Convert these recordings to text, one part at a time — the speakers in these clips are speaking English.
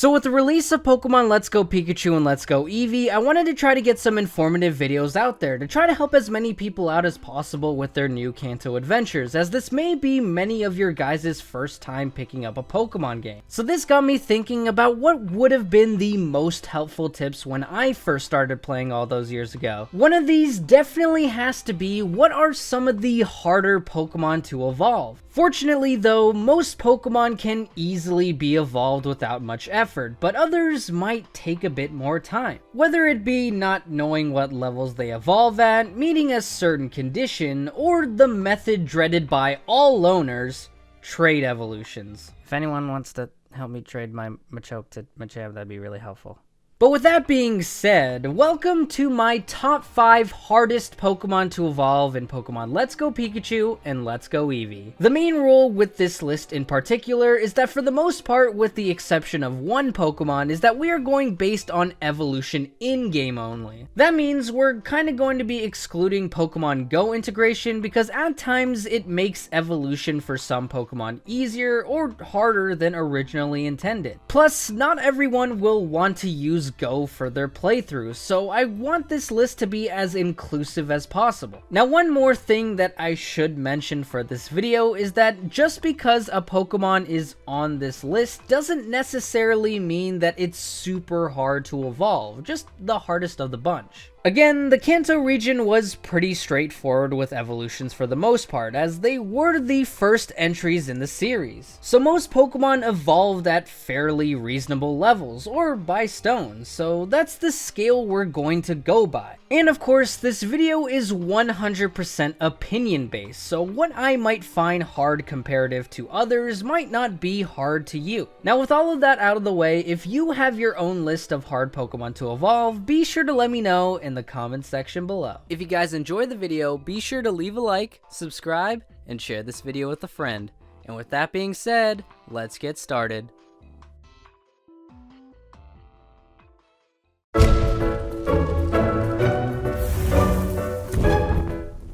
So with the release of Pokemon Let's Go Pikachu and Let's Go Eevee, I wanted to try to get some informative videos out there to try to help as many people out as possible with their new Kanto adventures, as this may be many of your guys' first time picking up a Pokemon game. So this got me thinking about what would have been the most helpful tips when I first started playing all those years ago. One of these definitely has to be, what are some of the harder Pokemon to evolve? Fortunately though, most Pokemon can easily be evolved without much effort, but others might take a bit more time. Whether it be not knowing what levels they evolve at, meeting a certain condition, or the method dreaded by all loners, trade evolutions. If anyone wants to help me trade my Machoke to Machamp, that'd be really helpful. But with that being said, welcome to my top 5 hardest Pokemon to evolve in Pokemon Let's Go Pikachu and Let's Go Eevee. The main rule with this list in particular is that for the most part, with the exception of one Pokemon, is that we are going based on evolution in-game only. That means we're kind of going to be excluding Pokemon Go integration because at times it makes evolution for some Pokemon easier or harder than originally intended. Plus, not everyone will want to use Go for their playthroughs, so I want this list to be as inclusive as possible. Now, one more thing that I should mention for this video is that just because a Pokemon is on this list doesn't necessarily mean that it's super hard to evolve, just the hardest of the bunch. Again, the Kanto region was pretty straightforward with evolutions for the most part, as they were the first entries in the series. So most Pokemon evolved at fairly reasonable levels, or by stones, so that's the scale we're going to go by. And of course, this video is 100% opinion based, so what I might find hard comparative to others might not be hard to you. Now with all of that out of the way, if you have your own list of hard Pokemon to evolve, be sure to let me know in the comment section below. If you guys enjoyed the video, be sure to leave a like, subscribe, and share this video with a friend. And with that being said, let's get started.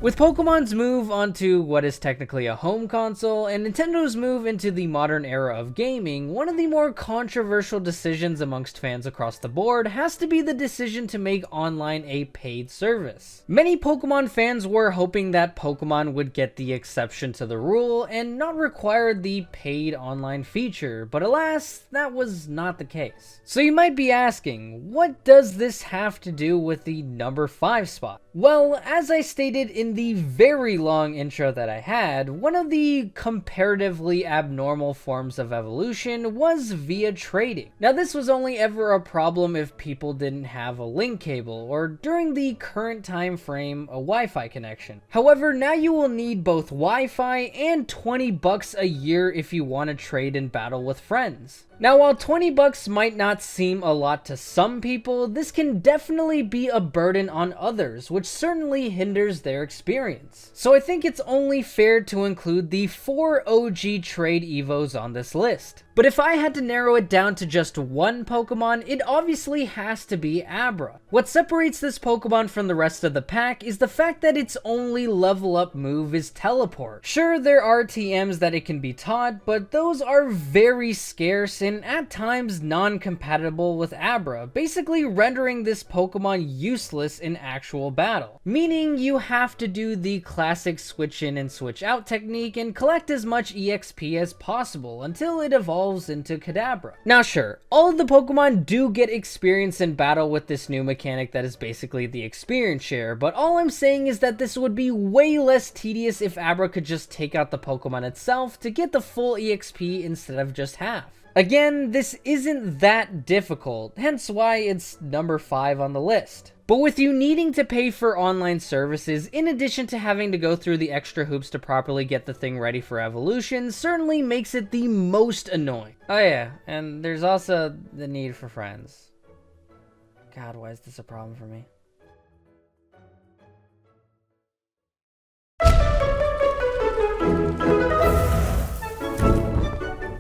With Pokemon's move onto what is technically a home console, and Nintendo's move into the modern era of gaming, one of the more controversial decisions amongst fans across the board has to be the decision to make online a paid service. Many Pokemon fans were hoping that Pokemon would get the exception to the rule and not require the paid online feature, but alas, that was not the case. So you might be asking, what does this have to do with the number 5 spot? Well, as I stated in the very long intro that I had, one of the comparatively abnormal forms of evolution was via trading. Now this was only ever a problem if people didn't have a link cable, or during the current time frame, a Wi-Fi connection. However, now you will need both Wi-Fi and 20 bucks a year if you want to trade and battle with friends. Now, while 20 bucks might not seem a lot to some people, this can definitely be a burden on others, which certainly hinders their experience. So I think it's only fair to include the 4 OG trade Evos on this list. But if I had to narrow it down to just one Pokemon, it obviously has to be Abra. What separates this Pokemon from the rest of the pack is the fact that its only level up move is Teleport. Sure, there are TMs that it can be taught, but those are very scarce and at times non-compatible with Abra, basically rendering this Pokemon useless in actual battle. Meaning you have to do the classic switch in and switch out technique and collect as much EXP as possible until it evolves into Kadabra. Now sure, all of the Pokemon do get experience in battle with this new mechanic that is basically the experience share, but all I'm saying is that this would be way less tedious if Abra could just take out the Pokemon itself to get the full EXP instead of just half. Again, this isn't that difficult, hence why it's number 5 on the list. But with you needing to pay for online services, in addition to having to go through the extra hoops to properly get the thing ready for evolution, certainly makes it the most annoying. Oh yeah, and there's also the need for friends. God, why is this a problem for me?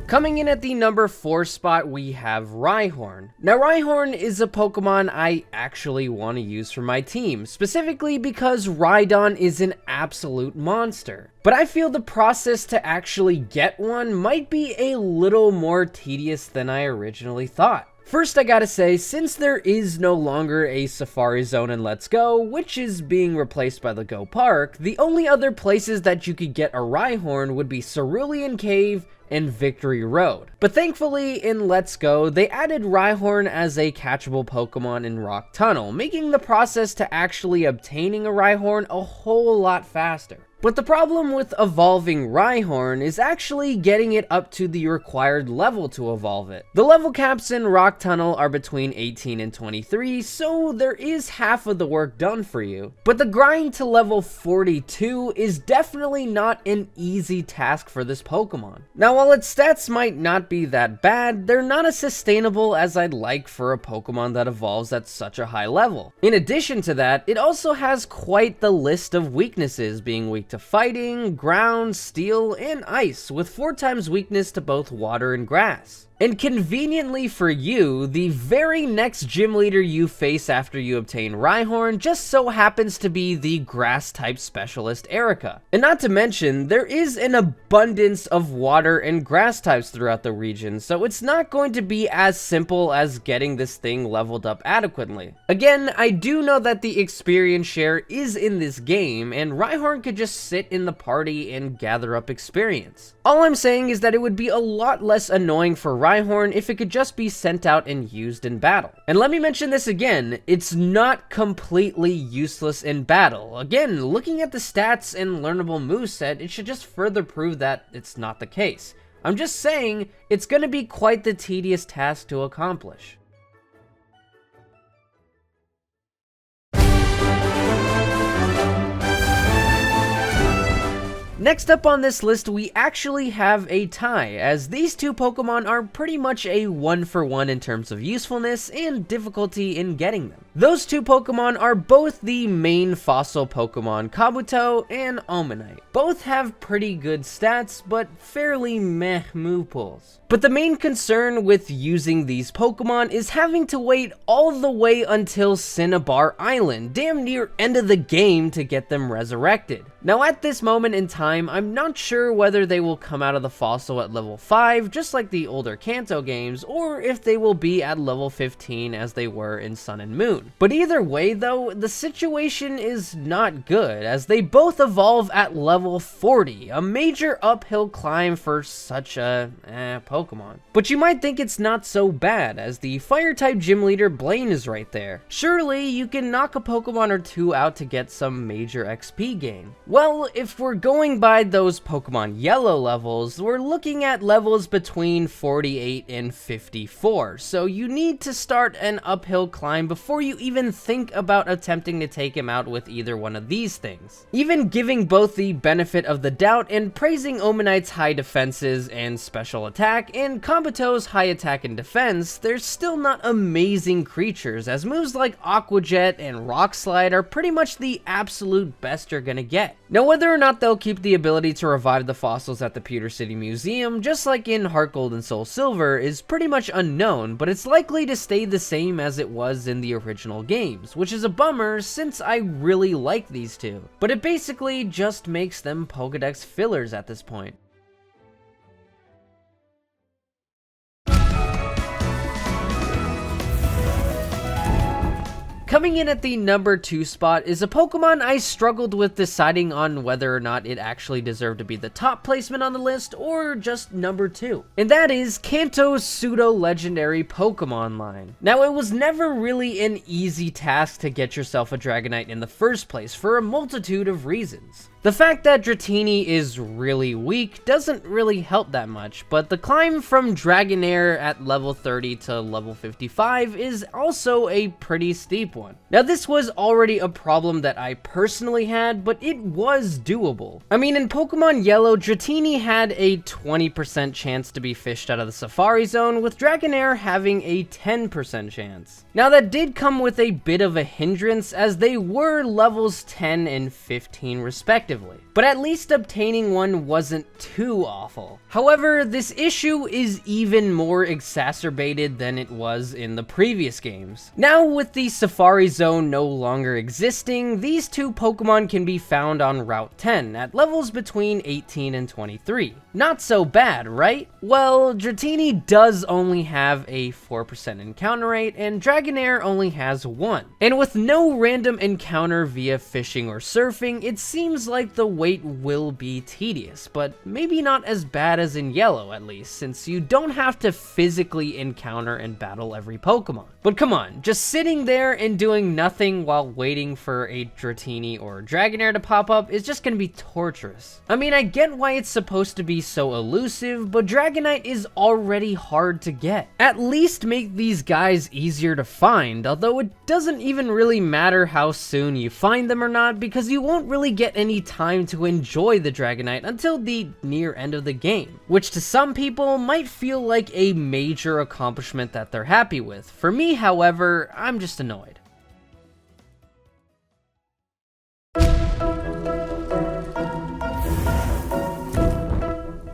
Coming in at the number 4 spot, we have Rhyhorn. Now, Rhyhorn is a Pokemon I actually want to use for my team, specifically because Rhydon is an absolute monster. But I feel the process to actually get one might be a little more tedious than I originally thought. First, I gotta say, since there is no longer a Safari Zone in Let's Go, which is being replaced by the Go Park, the only other places that you could get a Rhyhorn would be Cerulean Cave and Victory Road. But thankfully, in Let's Go, they added Rhyhorn as a catchable Pokemon in Rock Tunnel, making the process to actually obtaining a Rhyhorn a whole lot faster. But the problem with evolving Rhyhorn is actually getting it up to the required level to evolve it. The level caps in Rock Tunnel are between 18 and 23, so there is half of the work done for you. But the grind to level 42 is definitely not an easy task for this Pokemon. Now, while its stats might not be that bad, they're not as sustainable as I'd like for a Pokemon that evolves at such a high level. In addition to that, it also has quite the list of weaknesses, being weak to fighting, ground, steel, and ice, with 4 times weakness to both water and grass. And conveniently for you, the very next gym leader you face after you obtain Rhyhorn just so happens to be the grass-type specialist Erica. And not to mention, there is an abundance of water and grass types throughout the region, so it's not going to be as simple as getting this thing leveled up adequately. Again, I do know that the experience share is in this game, and Rhyhorn could just sit in the party and gather up experience. All I'm saying is that it would be a lot less annoying for Rhyhorn if it could just be sent out and used in battle. And let me mention this again, it's not completely useless in battle. Again, looking at the stats and learnable moveset, it should just further prove that it's not the case. I'm just saying, it's going to be quite the tedious task to accomplish. Next up on this list, we actually have a tie, as these two Pokemon are pretty much a 1-for-1 in terms of usefulness and difficulty in getting them. Those two Pokemon are both the main fossil Pokemon, Kabuto and Omanyte. Both have pretty good stats, but fairly meh move pools. But the main concern with using these Pokemon is having to wait all the way until Cinnabar Island, damn near end of the game, to get them resurrected. Now at this moment in time, I'm not sure whether they will come out of the fossil at level 5, just like the older Kanto games, or if they will be at level 15 as they were in Sun and Moon. But either way though, the situation is not good, as they both evolve at level 40, a major uphill climb for such a Pokemon. But you might think it's not so bad, as the Fire-type gym leader Blaine is right there. Surely you can knock a Pokemon or two out to get some major XP gain. Well, if we're going by those Pokemon Yellow levels, we're looking at levels between 48 and 54, so you need to start an uphill climb before you even think about attempting to take him out with either one of these things. Even giving both the benefit of the doubt and praising Omanyte's high defenses and special attack, and Kabuto's high attack and defense, they're still not amazing creatures, as moves like Aqua Jet and Rock Slide are pretty much the absolute best you're gonna get. Now, whether or not they'll keep the ability to revive the fossils at the Pewter City Museum, just like in Heart Gold and Soul Silver, is pretty much unknown, but it's likely to stay the same as it was in the original games, which is a bummer since I really like these two. But it basically just makes them Pokédex fillers at this point. Coming in at the number 2 spot is a Pokemon I struggled with deciding on whether or not it actually deserved to be the top placement on the list or just number 2. And that is Kanto's pseudo-legendary Pokemon line. Now, it was never really an easy task to get yourself a Dragonite in the first place for a multitude of reasons. The fact that Dratini is really weak doesn't really help that much, but the climb from Dragonair at level 30 to level 55 is also a pretty steep one. Now, this was already a problem that I personally had, but it was doable. I mean, in Pokemon Yellow, Dratini had a 20% chance to be fished out of the Safari Zone, with Dragonair having a 10% chance. Now, that did come with a bit of a hindrance, as they were levels 10 and 15 respectively. effectively. But at least obtaining one wasn't too awful. However, this issue is even more exacerbated than it was in the previous games. Now, with the Safari Zone no longer existing, these two Pokemon can be found on Route 10 at levels between 18 and 23. Not so bad, right? Well, Dratini does only have a 4% encounter rate, and Dragonair only has 1. And with no random encounter via fishing or surfing, it seems like the wait will be tedious, but maybe not as bad as in Yellow at least, since you don't have to physically encounter and battle every Pokemon. But come on, just sitting there and doing nothing while waiting for a Dratini or Dragonair to pop up is just gonna be torturous. I mean, I get why it's supposed to be so elusive, but Dragonite is already hard to get. At least make these guys easier to find, although it doesn't even really matter how soon you find them or not, because you won't really get any time to enjoy the Dragonite until the near end of the game, which to some people might feel like a major accomplishment that they're happy with. For me, however, I'm just annoyed.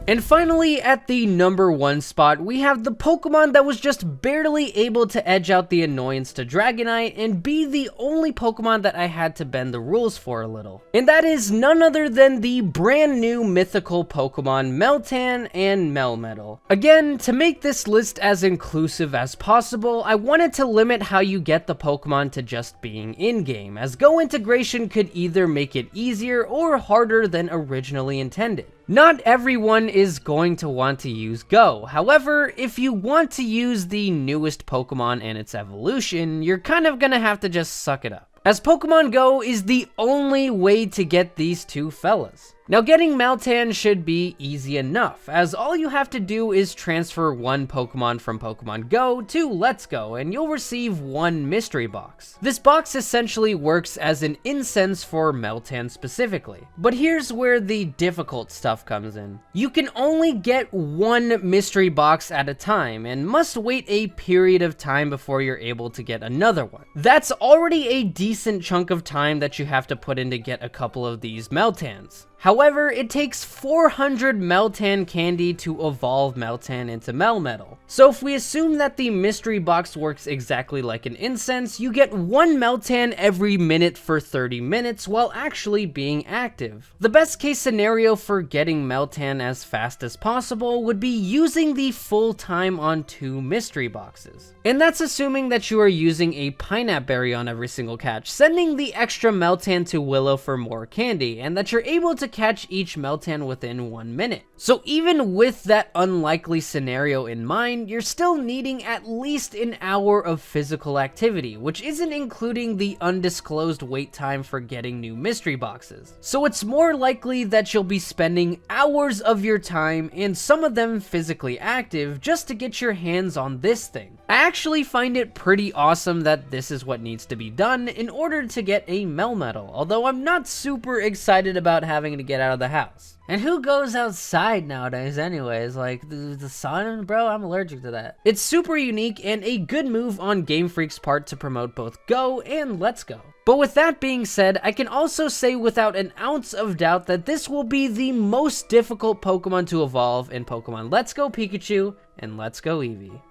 And finally, at the number 1 spot, we have the Pokemon that was just barely able to edge out the annoyance to Dragonite and be the only Pokemon that I had to bend the rules for a little. And that is none other than the brand new mythical Pokemon Meltan and Melmetal. Again, to make this list as inclusive as possible, I wanted to limit how you get the Pokemon to just being in-game, as Go integration could either make it easier or harder than originally intended. Not everyone is going to want to use Go. However, if you want to use the newest Pokemon and its evolution, you're kind of gonna have to just suck it up, as Pokemon Go is the only way to get these two fellas. Now, getting Meltan should be easy enough, as all you have to do is transfer one Pokemon from Pokemon Go to Let's Go, and you'll receive one mystery box. This box essentially works as an incense for Meltan specifically. But here's where the difficult stuff comes in. You can only get one mystery box at a time, and must wait a period of time before you're able to get another one. That's already a decent chunk of time that you have to put in to get a couple of these Meltans. However, it takes 400 Meltan candy to evolve Meltan into Melmetal. So if we assume that the mystery box works exactly like an incense, you get one Meltan every minute for 30 minutes while actually being active. The best case scenario for getting Meltan as fast as possible would be using the full time on 2 mystery boxes. And that's assuming that you are using a pineapple berry on every single catch, sending the extra Meltan to Willow for more candy, and that you're able to catch each Meltan within 1 minute. So even with that unlikely scenario in mind, you're still needing at least an hour of physical activity, which isn't including the undisclosed wait time for getting new mystery boxes. So it's more likely that you'll be spending hours of your time, and some of them physically active, just to get your hands on this thing. I actually find it pretty awesome that this is what needs to be done in order to get a Melmetal, although I'm not super excited about having to get out of the house. And who goes outside nowadays anyways? Like, the sun? Bro, I'm allergic to that. It's super unique and a good move on Game Freak's part to promote both Go and Let's Go. But with that being said, I can also say without an ounce of doubt that this will be the most difficult Pokemon to evolve in Pokemon Let's Go Pikachu and Let's Go Eevee.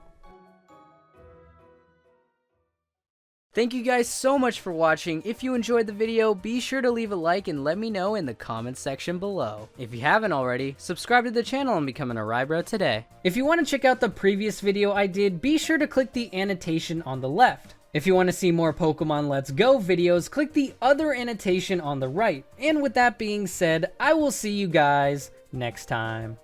Thank you guys so much for watching. If you enjoyed the video, be sure to leave a like and let me know in the comments section below. If you haven't already, subscribe to the channel and become an Eryizo today. If you want to check out the previous video I did, be sure to click the annotation on the left. If you want to see more Pokemon Let's Go videos, click the other annotation on the right. And with that being said, I will see you guys next time.